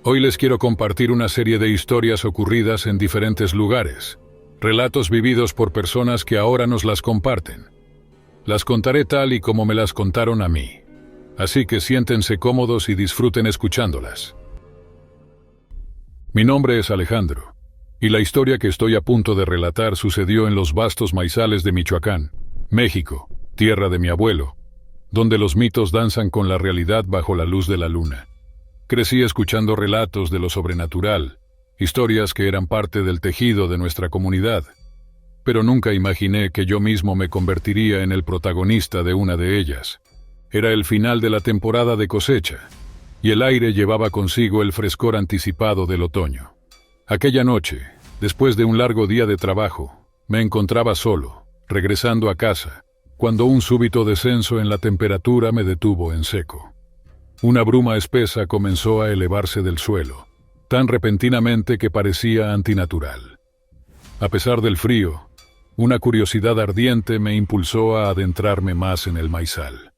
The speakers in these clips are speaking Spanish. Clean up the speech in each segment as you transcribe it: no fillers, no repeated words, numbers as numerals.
Hoy les quiero compartir una serie de historias ocurridas en diferentes lugares, relatos vividos por personas que ahora nos las comparten. Las contaré tal y como me las contaron a mí. Así que siéntense cómodos y disfruten escuchándolas. Mi nombre es Alejandro, y la historia que estoy a punto de relatar sucedió en los vastos maizales de Michoacán, México, tierra de mi abuelo, donde los mitos danzan con la realidad bajo la luz de la luna. Crecí escuchando relatos de lo sobrenatural, historias que eran parte del tejido de nuestra comunidad, pero nunca imaginé que yo mismo me convertiría en el protagonista de una de ellas. Era el final de la temporada de cosecha, y el aire llevaba consigo el frescor anticipado del otoño. Aquella noche, después de un largo día de trabajo, me encontraba solo, regresando a casa, cuando un súbito descenso en la temperatura me detuvo en seco. Una bruma espesa comenzó a elevarse del suelo, tan repentinamente que parecía antinatural. A pesar del frío, una curiosidad ardiente me impulsó a adentrarme más en el maizal.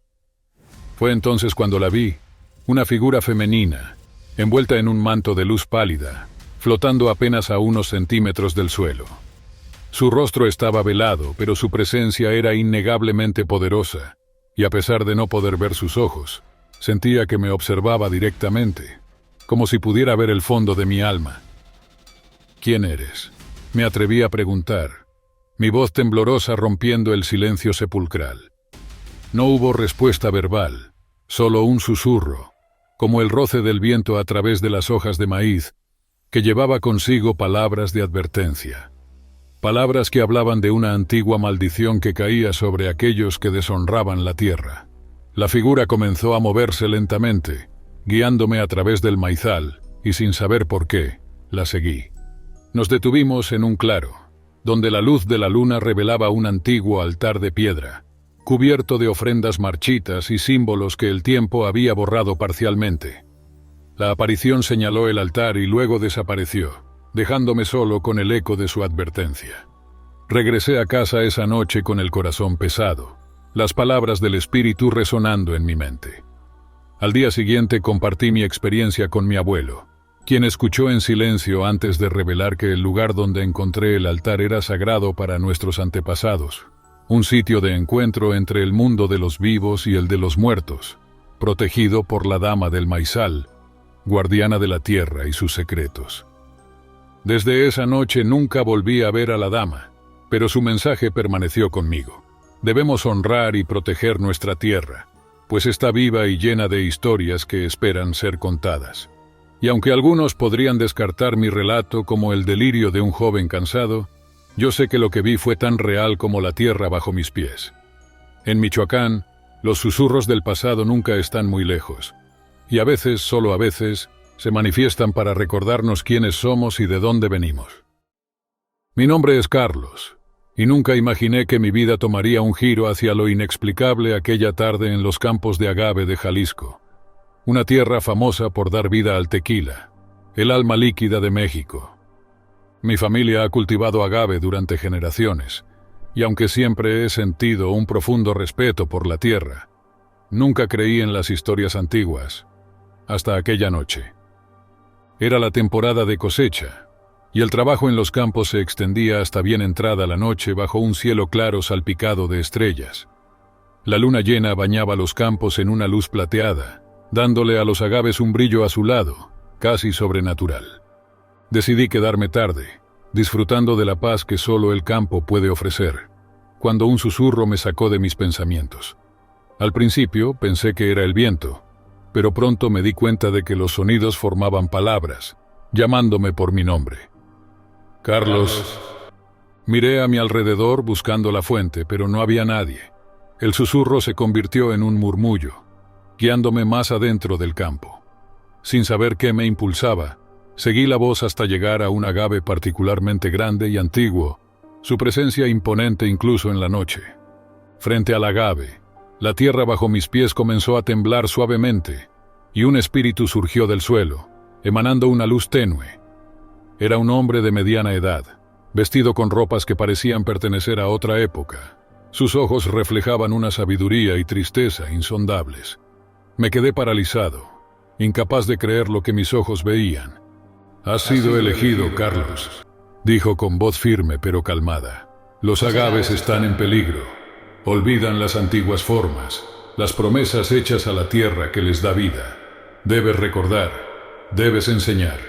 Fue entonces cuando la vi, una figura femenina, envuelta en un manto de luz pálida, flotando apenas a unos centímetros del suelo. Su rostro estaba velado, pero su presencia era innegablemente poderosa, y a pesar de no poder ver sus ojos, sentía que me observaba directamente, como si pudiera ver el fondo de mi alma. ¿Quién eres?, me atreví a preguntar, mi voz temblorosa rompiendo el silencio sepulcral. No hubo respuesta verbal, solo un susurro, como el roce del viento a través de las hojas de maíz, que llevaba consigo palabras de advertencia. Palabras que hablaban de una antigua maldición que caía sobre aquellos que deshonraban la tierra. La figura comenzó a moverse lentamente, guiándome a través del maizal, y sin saber por qué, la seguí. Nos detuvimos en un claro, donde la luz de la luna revelaba un antiguo altar de piedra, cubierto de ofrendas marchitas y símbolos que el tiempo había borrado parcialmente. La aparición señaló el altar y luego desapareció, dejándome solo con el eco de su advertencia. Regresé a casa esa noche con el corazón pesado, las palabras del espíritu resonando en mi mente. Al día siguiente compartí mi experiencia con mi abuelo, quien escuchó en silencio antes de revelar que el lugar donde encontré el altar era sagrado para nuestros antepasados, un sitio de encuentro entre el mundo de los vivos y el de los muertos, protegido por la dama del maizal, guardiana de la tierra y sus secretos. Desde esa noche nunca volví a ver a la dama, pero su mensaje permaneció conmigo. Debemos honrar y proteger nuestra tierra, pues está viva y llena de historias que esperan ser contadas. Y aunque algunos podrían descartar mi relato como el delirio de un joven cansado, yo sé que lo que vi fue tan real como la tierra bajo mis pies. En Michoacán, los susurros del pasado nunca están muy lejos, y a veces, solo a veces, se manifiestan para recordarnos quiénes somos y de dónde venimos. Mi nombre es Carlos, y nunca imaginé que mi vida tomaría un giro hacia lo inexplicable aquella tarde en los campos de agave de Jalisco, una tierra famosa por dar vida al tequila, el alma líquida de México. Mi familia ha cultivado agave durante generaciones, y aunque siempre he sentido un profundo respeto por la tierra, nunca creí en las historias antiguas, hasta aquella noche. Era la temporada de cosecha, y el trabajo en los campos se extendía hasta bien entrada la noche bajo un cielo claro salpicado de estrellas. La luna llena bañaba los campos en una luz plateada, dándole a los agaves un brillo azulado, casi sobrenatural. Decidí quedarme tarde, disfrutando de la paz que solo el campo puede ofrecer, cuando un susurro me sacó de mis pensamientos. Al principio pensé que era el viento, pero pronto me di cuenta de que los sonidos formaban palabras, llamándome por mi nombre. Carlos. Miré a mi alrededor buscando la fuente, pero no había nadie. El susurro se convirtió en un murmullo, guiándome más adentro del campo. Sin saber qué me impulsaba, seguí la voz hasta llegar a un agave particularmente grande y antiguo, su presencia imponente incluso en la noche. Frente al agave, la tierra bajo mis pies comenzó a temblar suavemente, y un espíritu surgió del suelo, emanando una luz tenue. Era un hombre de mediana edad, vestido con ropas que parecían pertenecer a otra época. Sus ojos reflejaban una sabiduría y tristeza insondables. Me quedé paralizado, incapaz de creer lo que mis ojos veían. «Has sido elegido, Carlos», dijo con voz firme pero calmada. «Los agaves están en peligro. Olvidan las antiguas formas, las promesas hechas a la tierra que les da vida. Debes recordar, debes enseñar».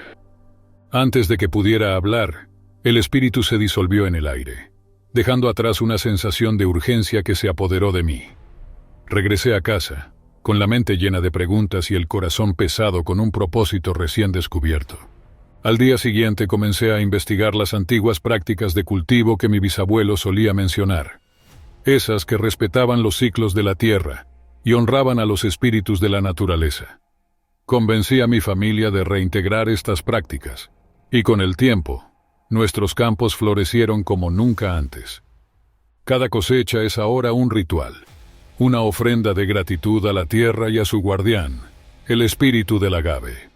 Antes de que pudiera hablar, el espíritu se disolvió en el aire, dejando atrás una sensación de urgencia que se apoderó de mí. Regresé a casa, con la mente llena de preguntas y el corazón pesado con un propósito recién descubierto. Al día siguiente comencé a investigar las antiguas prácticas de cultivo que mi bisabuelo solía mencionar, esas que respetaban los ciclos de la tierra y honraban a los espíritus de la naturaleza. Convencí a mi familia de reintegrar estas prácticas, y con el tiempo, nuestros campos florecieron como nunca antes. Cada cosecha es ahora un ritual, una ofrenda de gratitud a la tierra y a su guardián, el espíritu del agave.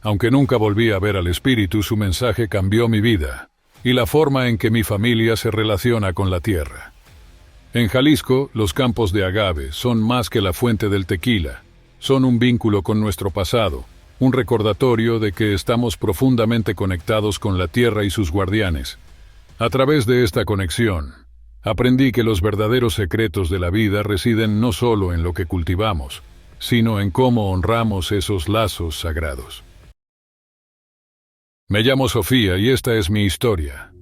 Aunque nunca volví a ver al espíritu, su mensaje cambió mi vida y la forma en que mi familia se relaciona con la tierra. En Jalisco, los campos de agave son más que la fuente del tequila, son un vínculo con nuestro pasado, un recordatorio de que estamos profundamente conectados con la tierra y sus guardianes. A través de esta conexión, aprendí que los verdaderos secretos de la vida residen no solo en lo que cultivamos, sino en cómo honramos esos lazos sagrados. Me llamo Sofía y esta es mi historia,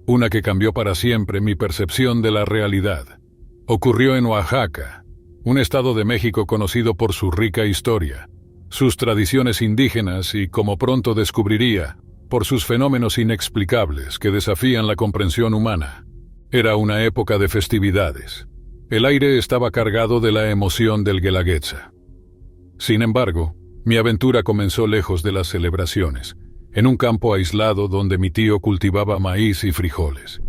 una que cambió para siempre mi percepción de la realidad. Ocurrió en Oaxaca, un estado de México conocido por su rica historia, sus tradiciones indígenas y, como pronto descubriría, por sus fenómenos inexplicables que desafían la comprensión humana. Era una época de festividades. El aire estaba cargado de la emoción del Guelaguetza. Sin embargo, mi aventura comenzó lejos de las celebraciones, en un campo aislado donde mi tío cultivaba maíz y frijoles.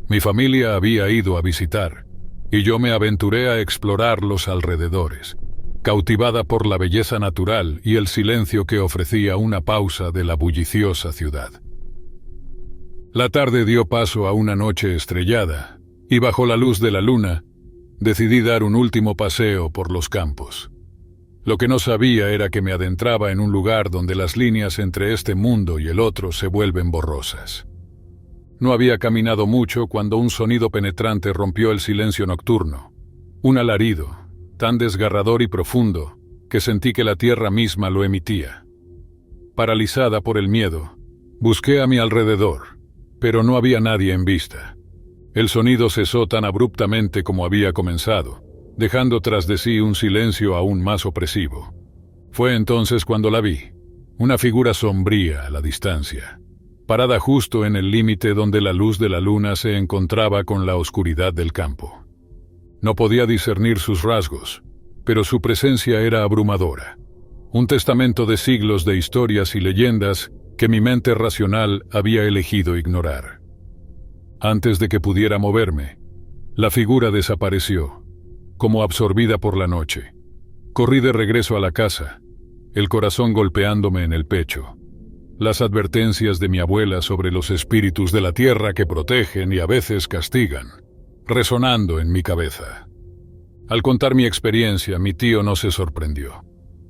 Mi familia había ido a visitar, y yo me aventuré a explorar los alrededores, cautivada por la belleza natural y el silencio que ofrecía una pausa de la bulliciosa ciudad. La tarde dio paso a una noche estrellada, y bajo la luz de la luna, decidí dar un último paseo por los campos. Lo que no sabía era que me adentraba en un lugar donde las líneas entre este mundo y el otro se vuelven borrosas. No había caminado mucho cuando un sonido penetrante rompió el silencio nocturno. Un alarido, tan desgarrador y profundo, que sentí que la tierra misma lo emitía. Paralizada por el miedo, busqué a mi alrededor, pero no había nadie en vista. El sonido cesó tan abruptamente como había comenzado, dejando tras de sí un silencio aún más opresivo. Fue entonces cuando la vi, una figura sombría a la distancia, parada justo en el límite donde la luz de la luna se encontraba con la oscuridad del campo. No podía discernir sus rasgos, pero su presencia era abrumadora, un testamento de siglos de historias y leyendas que mi mente racional había elegido ignorar. Antes de que pudiera moverme, la figura desapareció, como absorbida por la noche. Corrí de regreso a la casa, el corazón golpeándome en el pecho. Las advertencias de mi abuela sobre los espíritus de la tierra que protegen y a veces castigan, resonando en mi cabeza. Al contar mi experiencia, mi tío no se sorprendió.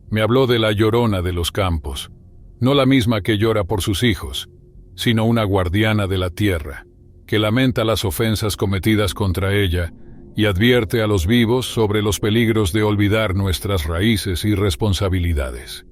Me habló de la llorona de los campos, no la misma que llora por sus hijos, sino una guardiana de la tierra, que lamenta las ofensas cometidas contra ella y advierte a los vivos sobre los peligros de olvidar nuestras raíces y responsabilidades.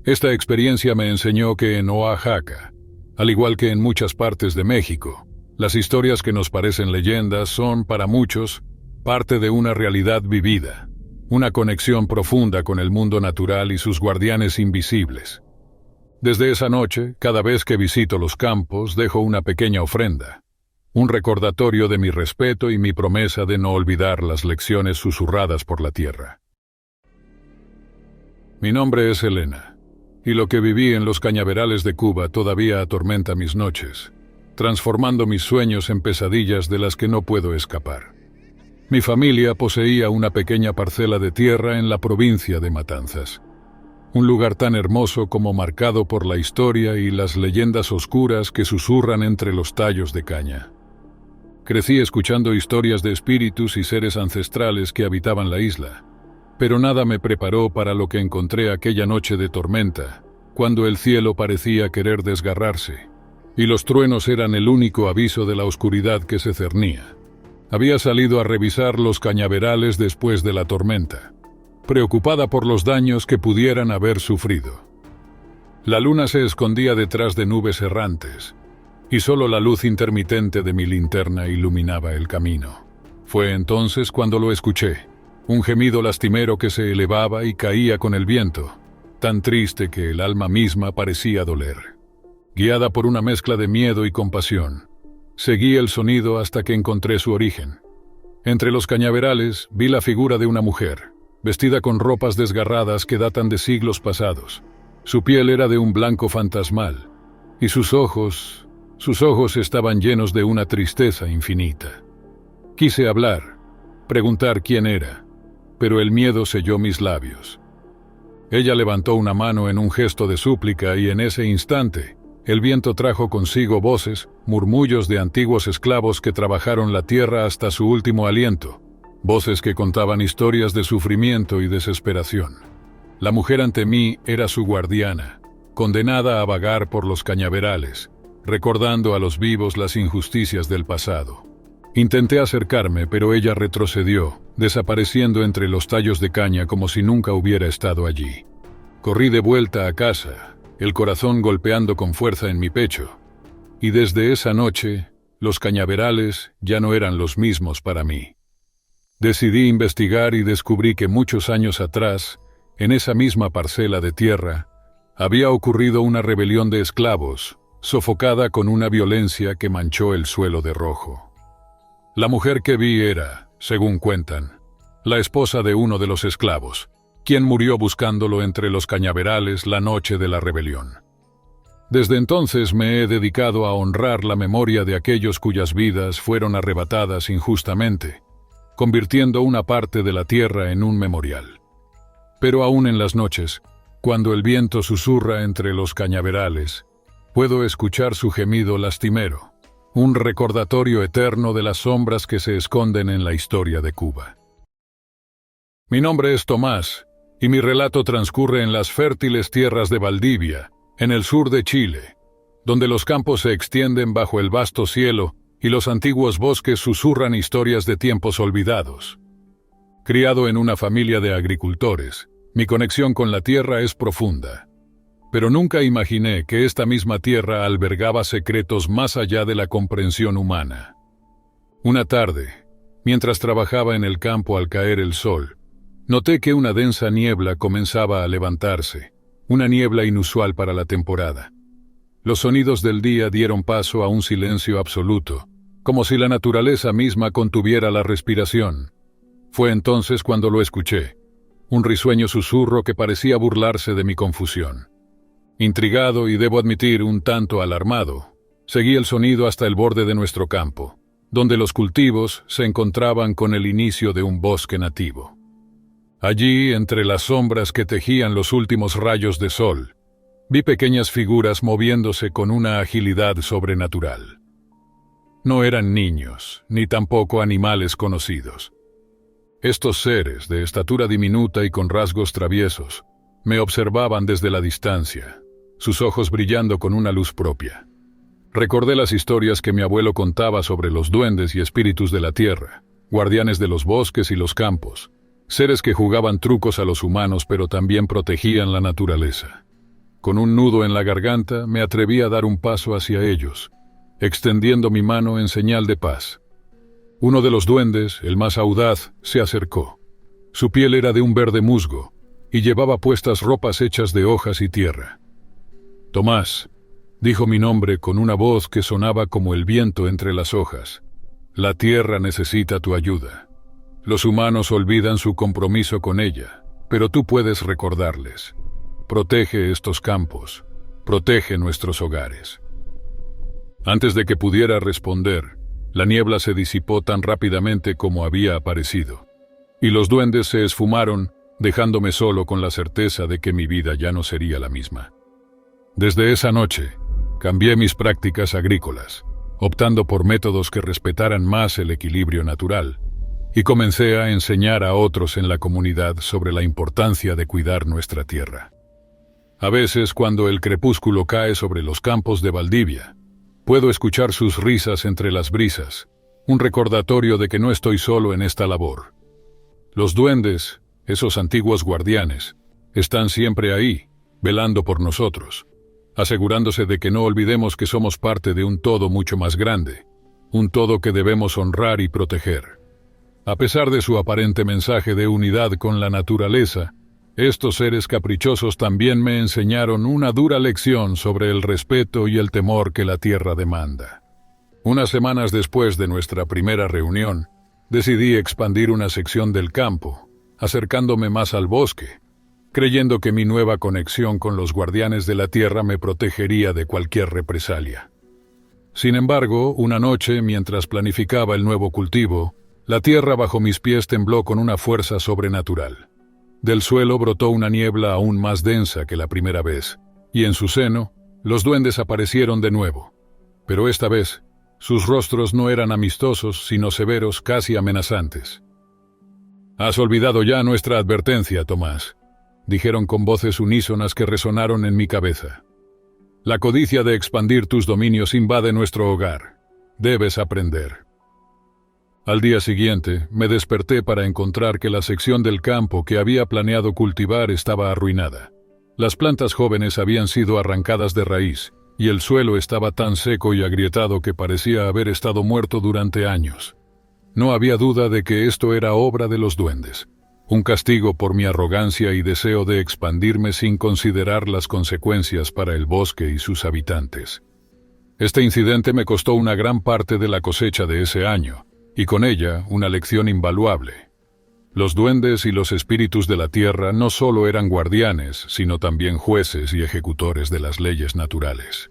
Esta experiencia me enseñó que en Oaxaca, al igual que en muchas partes de México, las historias que nos parecen leyendas son, para muchos, parte de una realidad vivida, una conexión profunda con el mundo natural y sus guardianes invisibles. Desde esa noche, cada vez que visito los campos, dejo una pequeña ofrenda, un recordatorio de mi respeto y mi promesa de no olvidar las lecciones susurradas por la tierra. Mi nombre es Elena, y lo que viví en los cañaverales de Cuba todavía atormenta mis noches, transformando mis sueños en pesadillas de las que no puedo escapar. Mi familia poseía una pequeña parcela de tierra en la provincia de Matanzas, un lugar tan hermoso como marcado por la historia y las leyendas oscuras que susurran entre los tallos de caña. Crecí escuchando historias de espíritus y seres ancestrales que habitaban la isla, Pero nada me preparó para lo que encontré aquella noche de tormenta, cuando el cielo parecía querer desgarrarse, y los truenos eran el único aviso de la oscuridad que se cernía. Había salido a revisar los cañaverales después de la tormenta, preocupada por los daños que pudieran haber sufrido. La luna se escondía detrás de nubes errantes, y solo la luz intermitente de mi linterna iluminaba el camino. Fue entonces cuando lo escuché, un gemido lastimero que se elevaba y caía con el viento, tan triste que el alma misma parecía doler. Guiada por una mezcla de miedo y compasión, seguí el sonido hasta que encontré su origen. Entre los cañaverales vi la figura de una mujer, vestida con ropas desgarradas que datan de siglos pasados. Su piel era de un blanco fantasmal, y sus ojos estaban llenos de una tristeza infinita. Quise hablar, preguntar quién era, pero el miedo selló mis labios. Ella levantó una mano en un gesto de súplica y en ese instante, el viento trajo consigo voces, murmullos de antiguos esclavos que trabajaron la tierra hasta su último aliento, voces que contaban historias de sufrimiento y desesperación. La mujer ante mí era su guardiana, condenada a vagar por los cañaverales, recordando a los vivos las injusticias del pasado. Intenté acercarme, pero ella retrocedió, desapareciendo entre los tallos de caña como si nunca hubiera estado allí. Corrí de vuelta a casa, el corazón golpeando con fuerza en mi pecho, y desde esa noche, los cañaverales ya no eran los mismos para mí. Decidí investigar y descubrí que muchos años atrás, en esa misma parcela de tierra, había ocurrido una rebelión de esclavos, sofocada con una violencia que manchó el suelo de rojo. La mujer que vi era, según cuentan, la esposa de uno de los esclavos, quien murió buscándolo entre los cañaverales la noche de la rebelión. Desde entonces me he dedicado a honrar la memoria de aquellos cuyas vidas fueron arrebatadas injustamente, convirtiendo una parte de la tierra en un memorial. Pero aún en las noches, cuando el viento susurra entre los cañaverales, puedo escuchar su gemido lastimero, un recordatorio eterno de las sombras que se esconden en la historia de Cuba. Mi nombre es Tomás, y mi relato transcurre en las fértiles tierras de Valdivia, en el sur de Chile, donde los campos se extienden bajo el vasto cielo y los antiguos bosques susurran historias de tiempos olvidados. Criado en una familia de agricultores, mi conexión con la tierra es profunda. Pero nunca imaginé que esta misma tierra albergaba secretos más allá de la comprensión humana. Una tarde, mientras trabajaba en el campo al caer el sol, noté que una densa niebla comenzaba a levantarse, una niebla inusual para la temporada. Los sonidos del día dieron paso a un silencio absoluto, como si la naturaleza misma contuviera la respiración. Fue entonces cuando lo escuché, un risueño susurro que parecía burlarse de mi confusión. Intrigado y debo admitir un tanto alarmado, seguí el sonido hasta el borde de nuestro campo, donde los cultivos se encontraban con el inicio de un bosque nativo. Allí, entre las sombras que tejían los últimos rayos de sol, vi pequeñas figuras moviéndose con una agilidad sobrenatural. No eran niños, ni tampoco animales conocidos. Estos seres, de estatura diminuta y con rasgos traviesos, me observaban desde la distancia, sus ojos brillando con una luz propia. Recordé las historias que mi abuelo contaba sobre los duendes y espíritus de la tierra, guardianes de los bosques y los campos, seres que jugaban trucos a los humanos pero también protegían la naturaleza. Con un nudo en la garganta me atreví a dar un paso hacia ellos, extendiendo mi mano en señal de paz. Uno de los duendes, el más audaz, se acercó. Su piel era de un verde musgo y llevaba puestas ropas hechas de hojas y tierra. Tomás, dijo mi nombre con una voz que sonaba como el viento entre las hojas. La tierra necesita tu ayuda. Los humanos olvidan su compromiso con ella, pero tú puedes recordarles. Protege estos campos, protege nuestros hogares. Antes de que pudiera responder, la niebla se disipó tan rápidamente como había aparecido, y los duendes se esfumaron, dejándome solo con la certeza de que mi vida ya no sería la misma. Desde esa noche, cambié mis prácticas agrícolas, optando por métodos que respetaran más el equilibrio natural, y comencé a enseñar a otros en la comunidad sobre la importancia de cuidar nuestra tierra. A veces, cuando el crepúsculo cae sobre los campos de Valdivia, puedo escuchar sus risas entre las brisas, un recordatorio de que no estoy solo en esta labor. Los duendes, esos antiguos guardianes, están siempre ahí, velando por nosotros, asegurándose de que no olvidemos que somos parte de un todo mucho más grande, un todo que debemos honrar y proteger. A pesar de su aparente mensaje de unidad con la naturaleza, estos seres caprichosos también me enseñaron una dura lección sobre el respeto y el temor que la tierra demanda. Unas semanas después de nuestra primera reunión, decidí expandir una sección del campo, acercándome más al bosque, creyendo que mi nueva conexión con los guardianes de la tierra me protegería de cualquier represalia. Sin embargo, una noche, mientras planificaba el nuevo cultivo, la tierra bajo mis pies tembló con una fuerza sobrenatural. Del suelo brotó una niebla aún más densa que la primera vez, y en su seno, los duendes aparecieron de nuevo. Pero esta vez, sus rostros no eran amistosos, sino severos, casi amenazantes. «Has olvidado ya nuestra advertencia, Tomás», dijeron con voces unísonas que resonaron en mi cabeza. «La codicia de expandir tus dominios invade nuestro hogar. Debes aprender». Al día siguiente, me desperté para encontrar que la sección del campo que había planeado cultivar estaba arruinada. Las plantas jóvenes habían sido arrancadas de raíz, y el suelo estaba tan seco y agrietado que parecía haber estado muerto durante años. No había duda de que esto era obra de los duendes, un castigo por mi arrogancia y deseo de expandirme sin considerar las consecuencias para el bosque y sus habitantes. Este incidente me costó una gran parte de la cosecha de ese año, y con ella una lección invaluable. Los duendes y los espíritus de la tierra no solo eran guardianes, sino también jueces y ejecutores de las leyes naturales.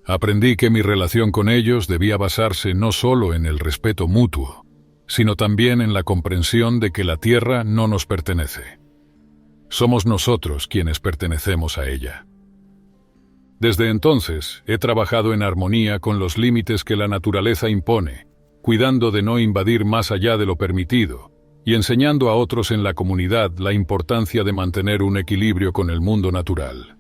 Aprendí que mi relación con ellos debía basarse no solo en el respeto mutuo, sino también en la comprensión de que la tierra no nos pertenece. Somos nosotros quienes pertenecemos a ella. Desde entonces, he trabajado en armonía con los límites que la naturaleza impone, cuidando de no invadir más allá de lo permitido, y enseñando a otros en la comunidad la importancia de mantener un equilibrio con el mundo natural.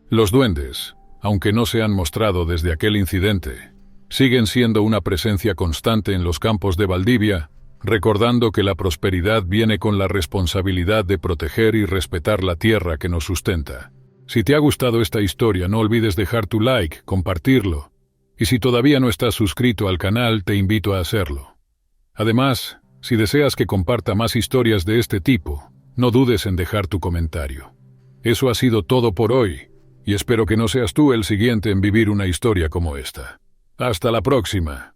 Los duendes, aunque no se han mostrado desde aquel incidente, siguen siendo una presencia constante en los campos de Valdivia, recordando que la prosperidad viene con la responsabilidad de proteger y respetar la tierra que nos sustenta. Si te ha gustado esta historia, no olvides dejar tu like, compartirlo, y si todavía no estás suscrito al canal, te invito a hacerlo. Además, si deseas que comparta más historias de este tipo, no dudes en dejar tu comentario. Eso ha sido todo por hoy, y espero que no seas tú el siguiente en vivir una historia como esta. ¡Hasta la próxima!